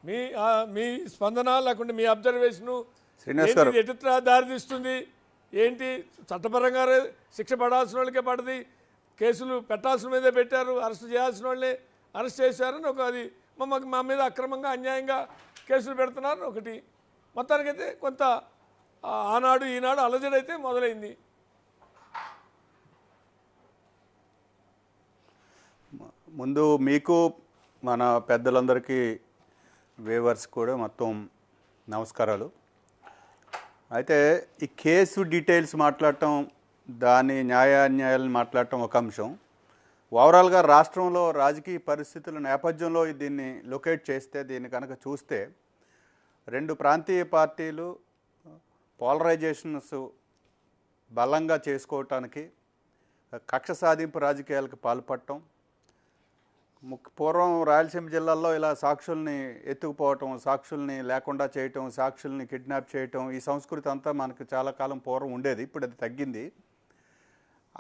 మీ మీ స్పందన లేకుంటే మీ అబ్జర్వేషను శ్రీనివాస్ గారు ఎటు దారితీస్తుంది ఏంటి? చట్టపరంగా శిక్ష పడాల్సిన వాళ్ళకే పడది, కేసులు పెట్టాల్సిన మీదే పెట్టారు, అరెస్ట్ చేయాల్సిన వాళ్ళే అరెస్ట్ చేశారని ఒక అది మా మీద అక్రమంగా అన్యాయంగా కేసులు పెడుతున్నారు ఒకటి. మొత్తానికైతే కొంత ఆనాడు ఈనాడు అలజడైతే మొదలైంది. ముందు మీకు మన పెద్దలందరికీ వేవర్స్ కూడా మొత్తం నమస్కారాలు. అయితే ఈ కేసు డీటెయిల్స్ మాట్లాడటం, దాని న్యాయాన్యాయాలను మాట్లాడటం ఒక అంశం. ఓవరాల్గా రాష్ట్రంలో రాజకీయ పరిస్థితుల నేపథ్యంలో దీన్ని లొకేట్ చేస్తే, దీన్ని కనుక చూస్తే, రెండు ప్రాంతీయ పార్టీలు పోలరైజేషన్స్ బలంగా చేసుకోవటానికి కక్ష సాధింపు రాజకీయాలకు పాల్పడటం, పూర్వం రాయలసీమ జిల్లాల్లో ఇలా సాక్షుల్ని ఎత్తుకుపోవటం, సాక్షుల్ని లేకుండా చేయటం, సాక్షుల్ని కిడ్నాప్ చేయటం, ఈ సంస్కృతి అంతా మనకు చాలా కాలం పూర్వం ఉండేది. ఇప్పుడు అది తగ్గింది.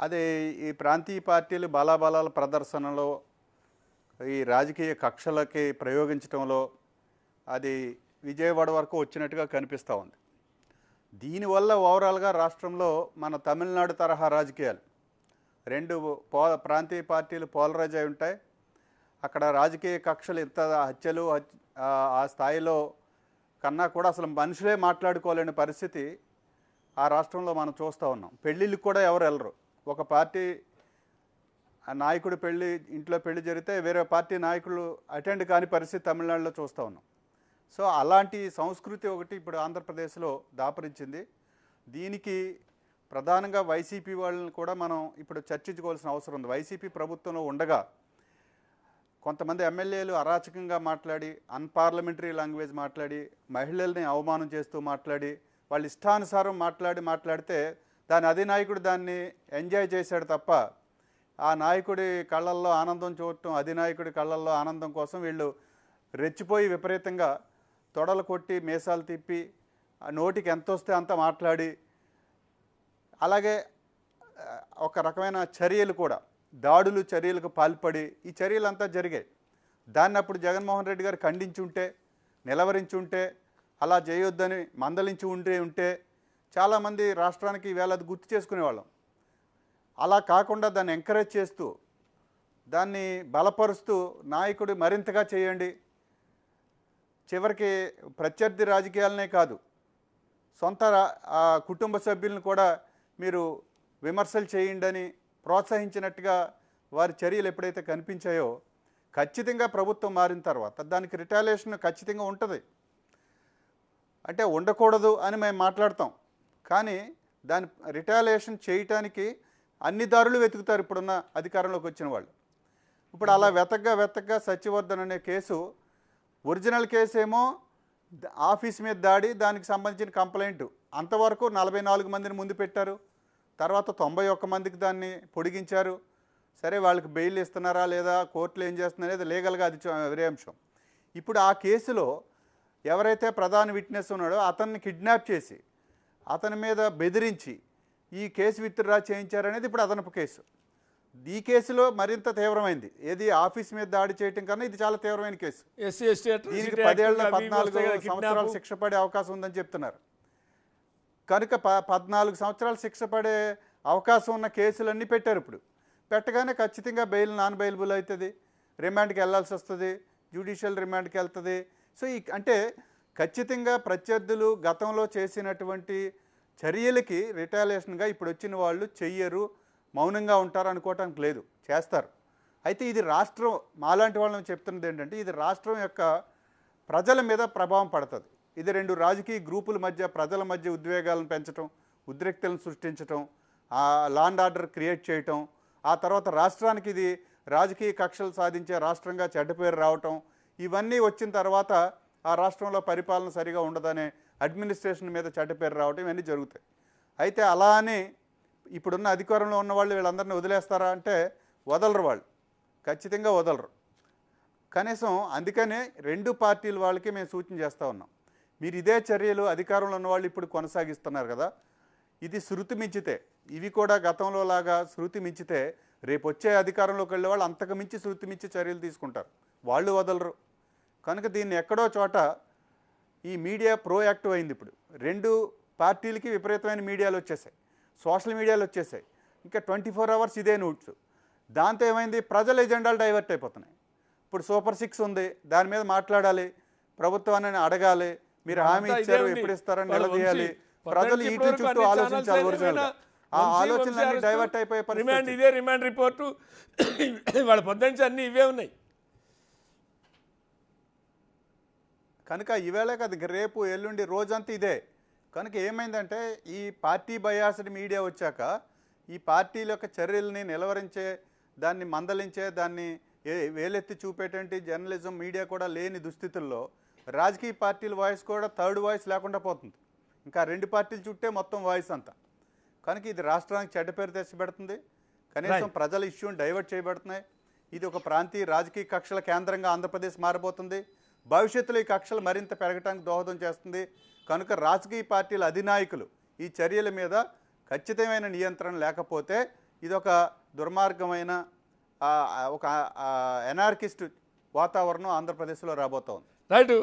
అదే ఈ ప్రాంతీయ పార్టీలు బలాబలాల ప్రదర్శనలో, ఈ రాజకీయ కక్షలకి ప్రయోగించడంలో అది విజయవాడ వరకు వచ్చినట్టుగా కనిపిస్తూ ఉంది. దీనివల్ల ఓవరాల్గా రాష్ట్రంలో మన తమిళనాడు తరహా రాజకీయాలు రెండు ప్రాంతీయ పార్టీలు పోలరైజ్ అయి ఉంటాయి. అక్కడ రాజకీయ కక్షలు ఇంత హత్యలు ఆ స్థాయిలో కన్నా కూడా అసలు మనుషులే మాట్లాడుకోలేని పరిస్థితి ఆ రాష్ట్రంలో మనం చూస్తూ ఉన్నాం. పెళ్ళిళ్ళకి కూడా ఎవరు వెళ్ళరు. ఒక పార్టీ నాయకుడు ఇంట్లో పెళ్లి జరిగితే వేరే పార్టీ నాయకులు అటెండ్ కాని పరిస్థితి తమిళనాడులో చూస్తూ ఉన్నాం. సో అలాంటి సంస్కృతి ఒకటి ఇప్పుడు ఆంధ్రప్రదేశ్లో దాపరించింది. దీనికి ప్రధానంగా వైసీపీ వాళ్ళని కూడా మనం ఇప్పుడు చర్చించుకోవాల్సిన అవసరం ఉంది. వైసీపీ ప్రభుత్వంలో ఉండగా కొంతమంది ఎమ్మెల్యేలు అరాచకంగా మాట్లాడి, అన్పార్లమెంటరీ లాంగ్వేజ్ మాట్లాడి, మహిళల్ని అవమానం చేస్తూ మాట్లాడి, వాళ్ళ ఇష్టానుసారం మాట్లాడితే దాని అధినాయకుడు దాన్ని ఎంజాయ్ చేశాడు తప్ప, ఆ నాయకుడి కళ్ళల్లో ఆనందం చూడటం, అధినాయకుడి కళ్ళల్లో ఆనందం కోసం వీళ్ళు రెచ్చిపోయి విపరీతంగా తొడలు కొట్టి, మీసాలు తిప్పి, నోటికి ఎంత వస్తే అంత మాట్లాడి, అలాగే ఒక రకమైన చర్యలు కూడా, చర్యలకు పాల్పడి ఈ చర్యలంతా జరిగాయి. దాన్ని అప్పుడు జగన్మోహన్ రెడ్డి గారు ఖండించుంటే, నిలవరించుంటే, అలా చేయొద్దని మందలించి ఉంటే చాలామంది రాష్ట్రానికి ఈవేళ అది గుర్తు చేసుకునేవాళ్ళం. అలా కాకుండా దాన్ని ఎంకరేజ్ చేస్తూ, దాన్ని బలపరుస్తూ, నాయకుడు మరింతగా చేయండి, చివరికి ప్రత్యర్థి రాజకీయాలనే కాదు, సొంత కుటుంబ సభ్యులను కూడా మీరు విమర్శలు చేయండి అని ప్రోత్సహించినట్టుగా వారి చర్యలు ఎప్పుడైతే కనిపించాయో, ఖచ్చితంగా ప్రభుత్వం మారిన తర్వాత దానికి రిటాలియేషన్ ఖచ్చితంగా ఉంటుంది. అంటే ఉండకూడదు అని మేము మాట్లాడతాం, కానీ దాని రిటాలియేషన్ చేయటానికి అన్ని దారులు వెతుకుతారు ఇప్పుడున్న అధికారంలోకి వచ్చిన వాళ్ళు. ఇప్పుడు అలా వెతకగా సత్యవర్ధన్ అనే కేసు, ఒరిజినల్ కేసు ఏమో ఆఫీస్ మీద దాడి, దానికి సంబంధించిన కంప్లైంట్ అంతవరకు 44 మందిని ముందు పెట్టారు. తర్వాత 91 మందికి దాన్ని పొడిగించారు. సరే, వాళ్ళకి బెయిల్ ఇస్తున్నారా లేదా, కోర్టులు ఏం చేస్తున్నారనేది లీగల్గా అది వేరే అంశం. ఇప్పుడు ఆ కేసులో ఎవరైతే ప్రధాన విట్నెస్ ఉన్నాడో అతన్ని కిడ్నాప్ చేసి, అతని మీద బెదిరించి ఈ కేసు విత్డ్రా చేయించారనేది ఇప్పుడు అదనపు కేసు. ఈ కేసులో మరింత తీవ్రమైంది. ఏది ఆఫీస్ మీద దాడి చేయటం కన్నా ఇది చాలా తీవ్రమైన కేసు. దీనికి 10 ఏళ్ళ 14 సంవత్సరాలు శిక్ష పడే అవకాశం ఉందని చెప్తున్నారు. కనుక 14 సంవత్సరాలు శిక్ష పడే అవకాశం ఉన్న కేసులన్నీ పెట్టారు. ఇప్పుడు పెట్టగానే ఖచ్చితంగా బెయిల్ నాన్ బెయిలబుల్ అవుతుంది, రిమాండ్కి వెళ్ళాల్సి వస్తుంది, జ్యుడిషియల్ రిమాండ్కి వెళ్తుంది. సో అంటే ఖచ్చితంగా ప్రత్యర్థులు గతంలో చేసినటువంటి చర్యలకి రిటాలియేషన్గా ఇప్పుడు వచ్చిన వాళ్ళు చెయ్యరు, మౌనంగా ఉంటారు అనుకోవటానికి లేదు, చేస్తారు. అయితే ఇది రాష్ట్రం, మాలాంటి వాళ్ళని చెప్తున్నది ఏంటంటే, ఇది రాష్ట్రం యొక్క ప్రజల మీద ప్రభావం పడుతుంది. ఇది రెండు రాజకీయ గ్రూపుల మధ్య, ప్రజల మధ్య ఉద్వేగాలను పెంచడం, ఉద్రిక్తలను సృష్టించడం, లా అండ్ ఆర్డర్ క్రియేట్ చేయటం, ఆ తర్వాత రాష్ట్రానికి ఇది రాజకీయ కక్షలు సాధించే రాష్ట్రంగా చెడ్డ పేరు రావటం, ఇవన్నీ వచ్చిన తర్వాత ఆ రాష్ట్రంలో పరిపాలన సరిగా ఉండదనే అడ్మినిస్ట్రేషన్ మీద చెడ్డ పేరు రావటం, ఇవన్నీ జరుగుతాయి. అయితే అలా అని ఇప్పుడున్న అధికారంలో ఉన్న వాళ్ళు వీళ్ళందరినీ వదిలేస్తారా అంటే వదలరు, వాళ్ళు ఖచ్చితంగా వదలరు. కనీసం అందుకనే రెండు పార్టీల వాళ్ళకి మేము సూచన చేస్తూ ఉన్నాం, మీరు ఇదే చర్యలు అధికారంలో ఉన్న వాళ్ళు ఇప్పుడు కొనసాగిస్తున్నారు కదా, ఇది శృతి మించితే, ఇవి కూడా గతంలో లాగా శృతి మించితే రేపు వచ్చే అధికారంలోకి వెళ్ళే వాళ్ళు అంతకు మించి శృతి మించి చర్యలు తీసుకుంటారు, వాళ్ళు వదలరు. కనుక దీన్ని ఎక్కడో చోట ఈ మీడియా ప్రోయాక్టివ్ అయింది. ఇప్పుడు 2 పార్టీలకి విపరీతమైన మీడియాలు వచ్చేసాయి, సోషల్ మీడియాలు వచ్చేసాయి, ఇంకా 24 అవర్స్ ఇదే న్యూస్. దాంతో ఏమైంది, ప్రజల ఎజెండాలు డైవర్ట్ అయిపోతున్నాయి. ఇప్పుడు సూపర్ 6 ఉంది, దాని మీద మాట్లాడాలి, ప్రభుత్వాన్ని అడగాలి, మీరు హామీ ఇచ్చారు ఎప్పుడు ఇస్తారని నిలదీయాలి. ప్రజలు ఈటి చుట్టూ ఆలోచించాలి. ఒరిజినల్గా ఆ ఆలోచనలన్నీ డైవర్ట్ అయిపోయే పరిస్థితి. ఇదే రిమాండ్ రిపోర్టు వాళ్ళ పొద్దుంచి అన్నీ ఇవే ఉన్నాయి. కనుక ఈవేళ కాదు, రేపు ఎల్లుండి రోజంతా ఇదే. కనుక ఏమైందంటే ఈ పార్టీ బయాస్డ్ మీడియా వచ్చాక ఈ పార్టీల యొక్క చర్యల్ని నిలవరించే, దాన్ని మందలించే, దాన్ని వేలెత్తి చూపేటువంటి జర్నలిజం మీడియా కూడా లేని దుస్థితుల్లో రాజకీయ పార్టీల వాయిస్ కూడా థర్డ్ వాయిస్ లేకుండా పోతుంది. ఇంకా 2 పార్టీల చుట్టే మొత్తం వాయిస్ అంతా. కనుక ఇది రాష్ట్రానికి చెడ్డ పేరు తెచ్చిపెడుతుంది. కనీసం ప్రజల ఇష్యూని డైవర్ట్ చేయబడుతున్నాయి. ఇది ఒక ప్రాంతీయ రాజకీయ కక్షల కేంద్రంగా ఆంధ్రప్రదేశ్ మారబోతుంది. భవిష్యత్తులో ఈ కక్షలు మరింత పెరగడానికి దోహదం చేస్తుంది. కనుక రాజకీయ పార్టీల అధినాయకులు ఈ చర్యల మీద ఖచ్చితమైన నియంత్రణ లేకపోతే ఇదొక దుర్మార్గమైన ఒక ఎనార్కిస్ట్ వాతావరణం ఆంధ్రప్రదేశ్లో రాబోతోంది. రైట్.